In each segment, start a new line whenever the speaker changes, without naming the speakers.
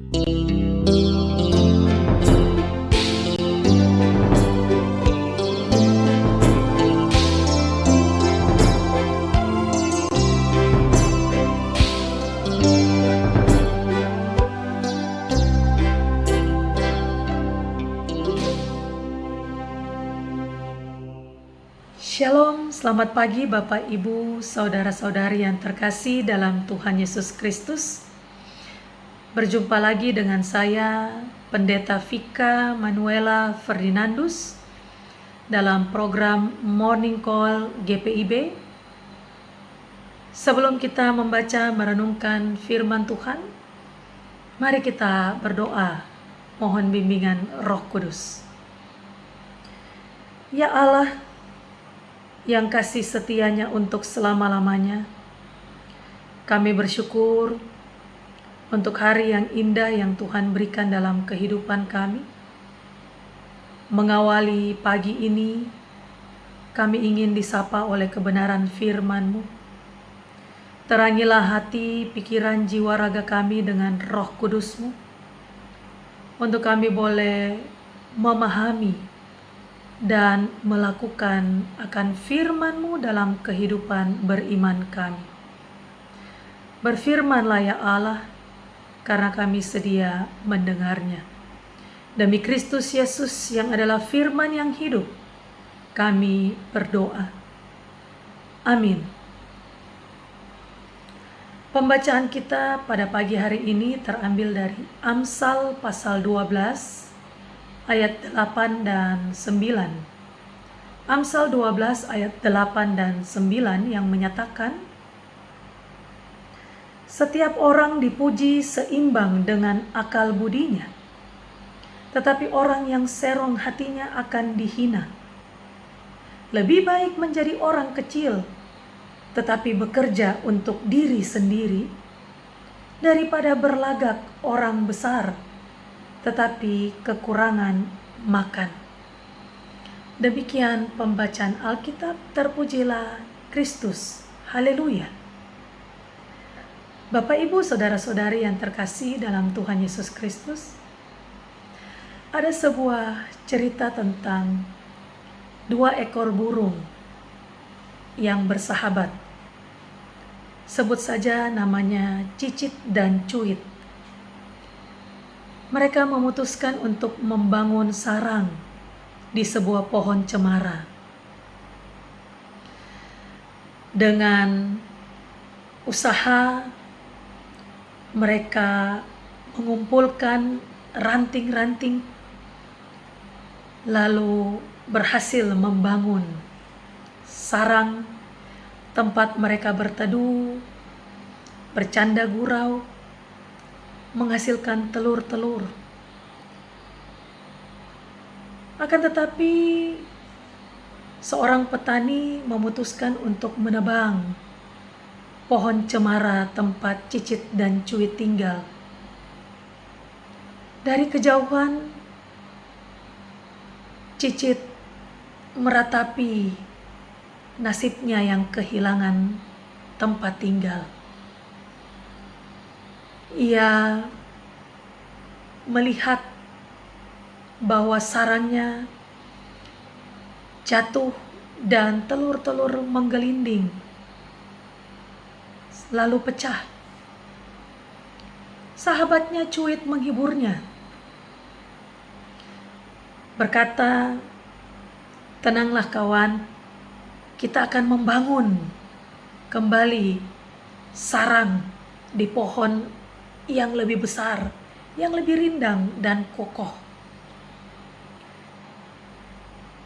Shalom, selamat pagi Bapak, Ibu, Saudara-saudari yang terkasih dalam Tuhan Yesus Kristus. Berjumpa lagi dengan saya, Pendeta Vika Manuela Ferdinandus, dalam program Morning Call GPIB. Sebelum kita membaca merenungkan firman Tuhan, mari kita berdoa, mohon bimbingan Roh Kudus. Ya Allah, yang kasih setianya untuk selama-lamanya, kami bersyukur untuk hari yang indah yang Tuhan berikan dalam kehidupan kami. Mengawali pagi ini, kami ingin disapa oleh kebenaran firman-Mu. Terangilah hati, pikiran, jiwa, raga kami dengan Roh Kudus-Mu, untuk kami boleh memahami dan melakukan akan firman-Mu dalam kehidupan beriman kami. Berfirmanlah ya Allah, karena kami sedia mendengarnya. Demi Kristus Yesus yang adalah firman yang hidup, kami berdoa. Amin. Pembacaan kita pada pagi hari ini terambil dari Amsal pasal 12, ayat 8 dan 9. Amsal 12 ayat 8 dan 9 yang menyatakan, setiap orang dipuji seimbang dengan akal budinya, tetapi orang yang serong hatinya akan dihina. Lebih baik menjadi orang kecil, tetapi bekerja untuk diri sendiri, daripada berlagak orang besar, tetapi kekurangan makan. Demikian pembacaan Alkitab. Terpujilah Kristus. Haleluya. Bapak, Ibu, Saudara-saudari yang terkasih dalam Tuhan Yesus Kristus, ada sebuah cerita tentang dua ekor burung yang bersahabat. Sebut saja namanya Cicit dan Cuit. Mereka memutuskan untuk membangun sarang di sebuah pohon cemara. Dengan usaha, mereka mengumpulkan ranting-ranting, lalu berhasil membangun sarang tempat mereka berteduh, bercanda gurau, menghasilkan telur-telur. Akan tetapi seorang petani memutuskan untuk menebang pohon cemara tempat Cicit dan Cuit tinggal. Dari kejauhan, Cicit meratapi nasibnya yang kehilangan tempat tinggal. Ia melihat bahwa sarangnya jatuh dan telur-telur menggelinding, lalu pecah. Sahabatnya Cuit menghiburnya, berkata, tenanglah kawan, kita akan membangun kembali sarang di pohon yang lebih besar, yang lebih rindang dan kokoh.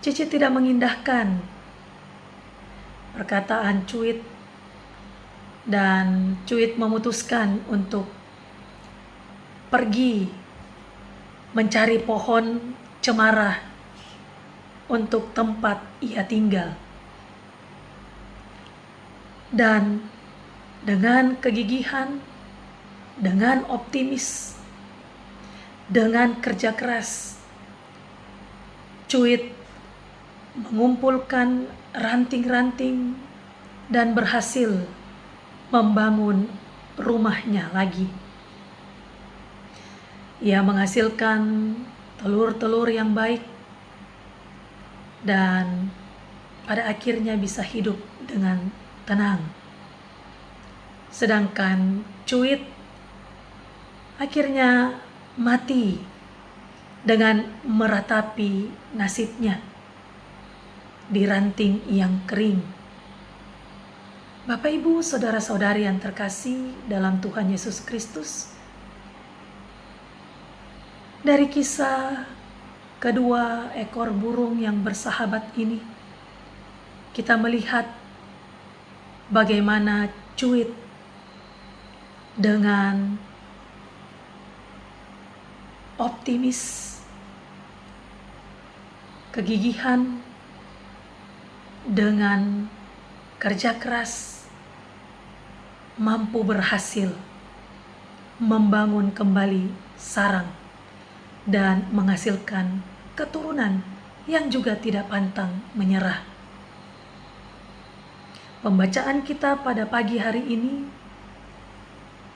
Cicit tidak mengindahkan perkataan Cuit, dan Cuit memutuskan untuk pergi mencari pohon cemara untuk tempat ia tinggal. Dan dengan kegigihan, dengan optimis, dengan kerja keras, Cuit mengumpulkan ranting-ranting dan berhasil membangun rumahnya lagi. Ia menghasilkan telur-telur yang baik dan pada akhirnya bisa hidup dengan tenang. Sedangkan cuit akhirnya mati dengan meratapi nasibnya di ranting yang kering. Bapak, Ibu, saudara-saudari yang terkasih dalam Tuhan Yesus Kristus, dari kisah kedua ekor burung yang bersahabat ini, kita melihat bagaimana cuit dengan optimis, kegigihan, dengan kerja keras, mampu berhasil membangun kembali sarang dan menghasilkan keturunan yang juga tidak pantang menyerah. Pembacaan kita pada pagi hari ini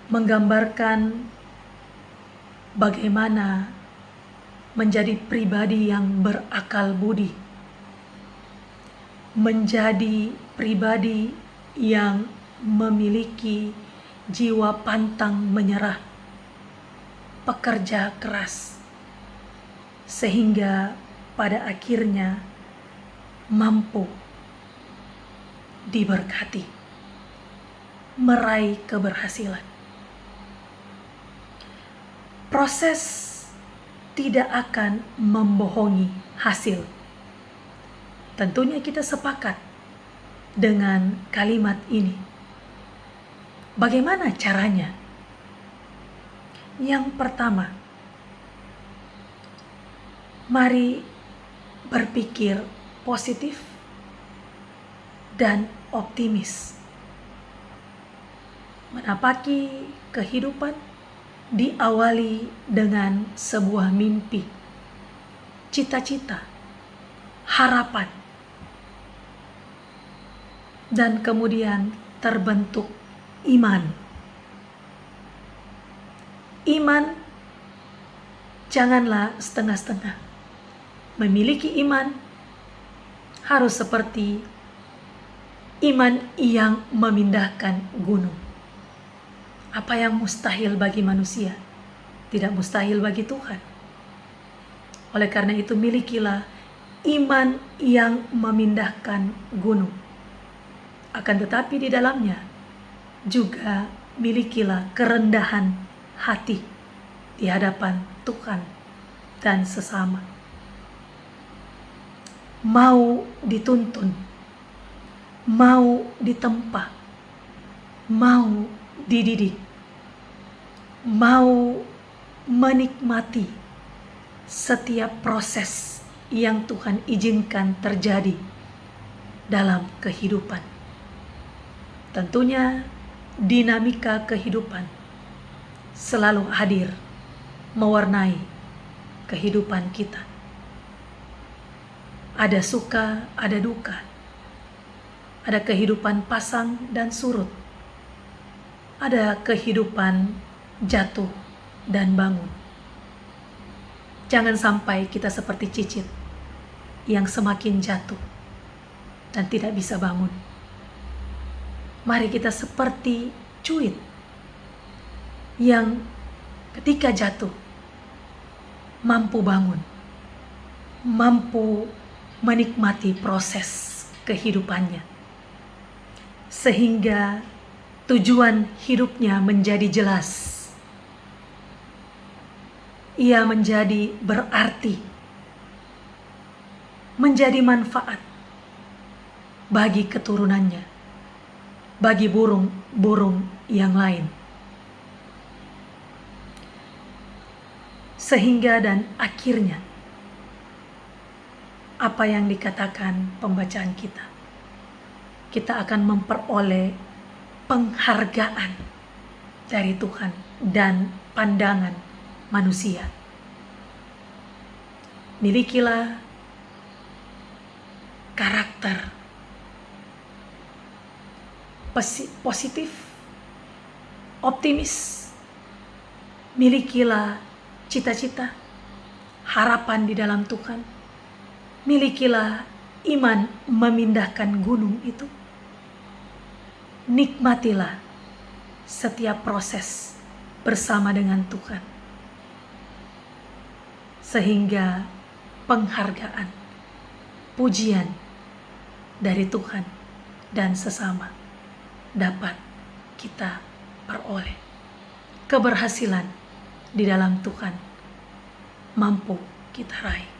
menggambarkan bagaimana menjadi pribadi yang berakal budi, menjadi pribadi yang memiliki jiwa pantang menyerah, pekerja keras, sehingga pada akhirnya mampu diberkati, meraih keberhasilan. Proses tidak akan membohongi hasil. Tentunya kita sepakat dengan kalimat ini. Bagaimana caranya? Yang pertama, mari berpikir positif dan optimis. Menapaki kehidupan diawali dengan sebuah mimpi, cita-cita, harapan, dan kemudian terbentuk iman. Iman janganlah setengah-setengah. Memiliki iman harus seperti iman yang memindahkan gunung. Apa yang mustahil bagi manusia, tidak mustahil bagi Tuhan. Oleh karena itu, milikilah iman yang memindahkan gunung. Akan tetapi di dalamnya juga milikilah kerendahan hati di hadapan Tuhan dan sesama. Mau dituntun, mau ditempa, mau dididik, mau menikmati setiap proses yang Tuhan izinkan terjadi dalam kehidupan. Tentunya dinamika kehidupan selalu hadir mewarnai kehidupan kita. Ada suka, ada duka, ada kehidupan pasang dan surut, ada kehidupan jatuh dan bangun. Jangan sampai kita seperti cicit yang semakin jatuh dan tidak bisa bangun. Mari kita seperti cuit yang ketika jatuh mampu bangun, mampu menikmati proses kehidupannya, sehingga tujuan hidupnya menjadi jelas. Ia menjadi berarti, menjadi manfaat bagi keturunannya, bagi burung-burung yang lain. Sehingga dan akhirnya apa yang dikatakan pembacaan kita akan memperoleh penghargaan dari Tuhan dan pandangan manusia. Milikilah karakter positif, optimis. Milikilah cita-cita, harapan di dalam Tuhan. Milikilah iman memindahkan gunung itu. Nikmatilah setiap proses bersama dengan Tuhan, sehingga penghargaan, pujian dari Tuhan dan sesama dapat kita peroleh. Keberhasilan di dalam Tuhan mampu kita raih.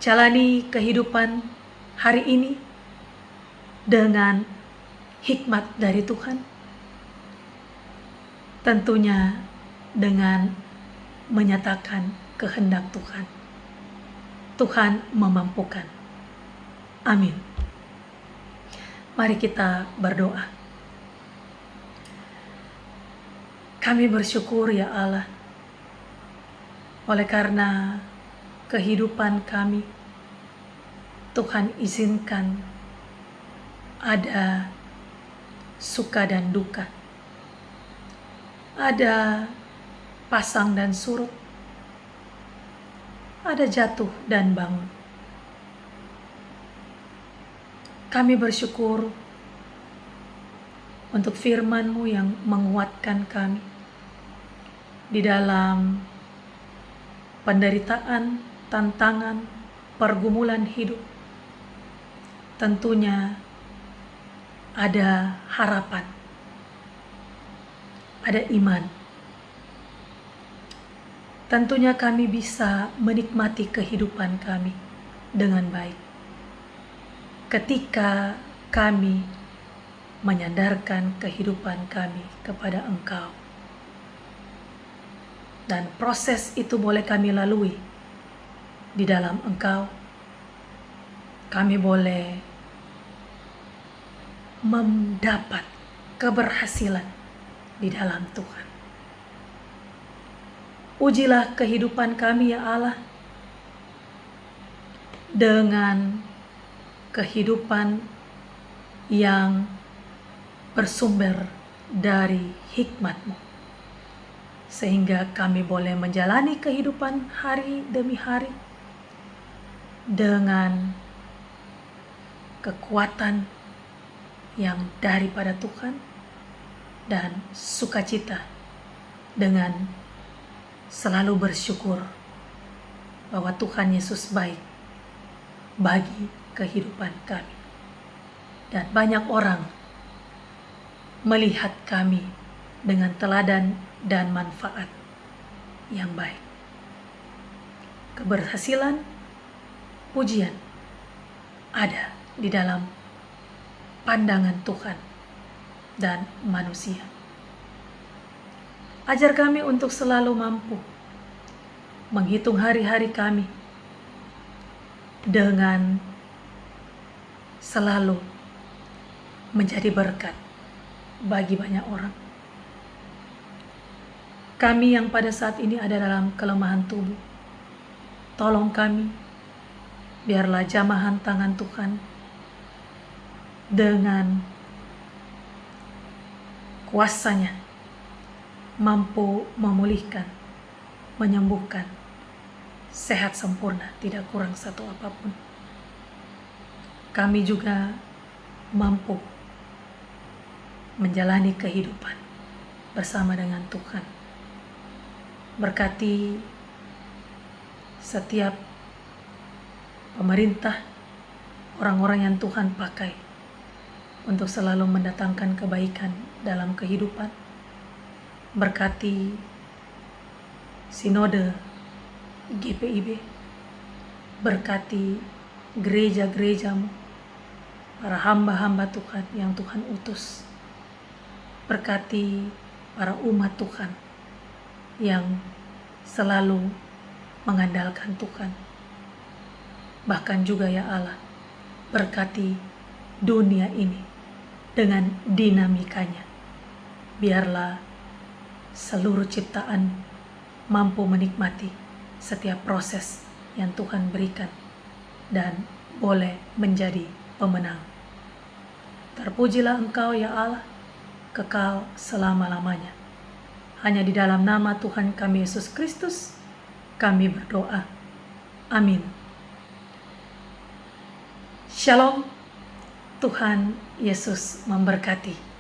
Jalani kehidupan hari ini dengan hikmat dari Tuhan, tentunya dengan menyatakan kehendak Tuhan. Tuhan memampukan. Amin. Mari kita berdoa. Kami bersyukur ya Allah, oleh karena kehidupan kami, Tuhan izinkan ada suka dan duka, ada pasang dan surut, ada jatuh dan bangun. Kami bersyukur untuk firman-Mu yang menguatkan kami di dalam penderitaan, tantangan, pergumulan hidup. Tentunya ada harapan, ada iman. Tentunya kami bisa menikmati kehidupan kami dengan baik ketika kami menyandarkan kehidupan kami kepada Engkau. Dan proses itu boleh kami lalui di dalam Engkau. Kami boleh mendapat keberhasilan di dalam Tuhan. Ujilah kehidupan kami ya Allah dengan kehidupan yang bersumber dari hikmat-Mu, sehingga kami boleh menjalani kehidupan hari demi hari dengan kekuatan yang daripada Tuhan dan sukacita, dengan selalu bersyukur bahwa Tuhan Yesus baik bagi kehidupan kami. Dan banyak orang melihat kami dengan teladan dan manfaat yang baik. Keberhasilan, pujian ada di dalam pandangan Tuhan dan manusia. Ajar kami untuk selalu mampu menghitung hari-hari kami dengan selalu menjadi berkat bagi banyak orang. Kami yang pada saat ini ada dalam kelemahan tubuh, tolong kami, biarlah jamahan tangan Tuhan dengan kuasanya mampu memulihkan, menyembuhkan, sehat sempurna, tidak kurang satu apapun. Kami juga mampu menjalani kehidupan bersama dengan Tuhan. Berkati setiap pemerintah, orang-orang yang Tuhan pakai untuk selalu mendatangkan kebaikan dalam kehidupan. Berkati sinode GPIB, berkati gereja-gereja-Mu, para hamba-hamba Tuhan yang Tuhan utus. Berkati para umat Tuhan yang selalu mengandalkan Tuhan. Bahkan juga ya Allah, berkati dunia ini dengan dinamikanya. Biarlah seluruh ciptaan mampu menikmati setiap proses yang Tuhan berikan dan boleh menjadi pemenang. Terpujilah Engkau ya Allah, kekal selama-lamanya. Hanya di dalam nama Tuhan kami Yesus Kristus kami berdoa. Amin. Shalom. Tuhan Yesus memberkati.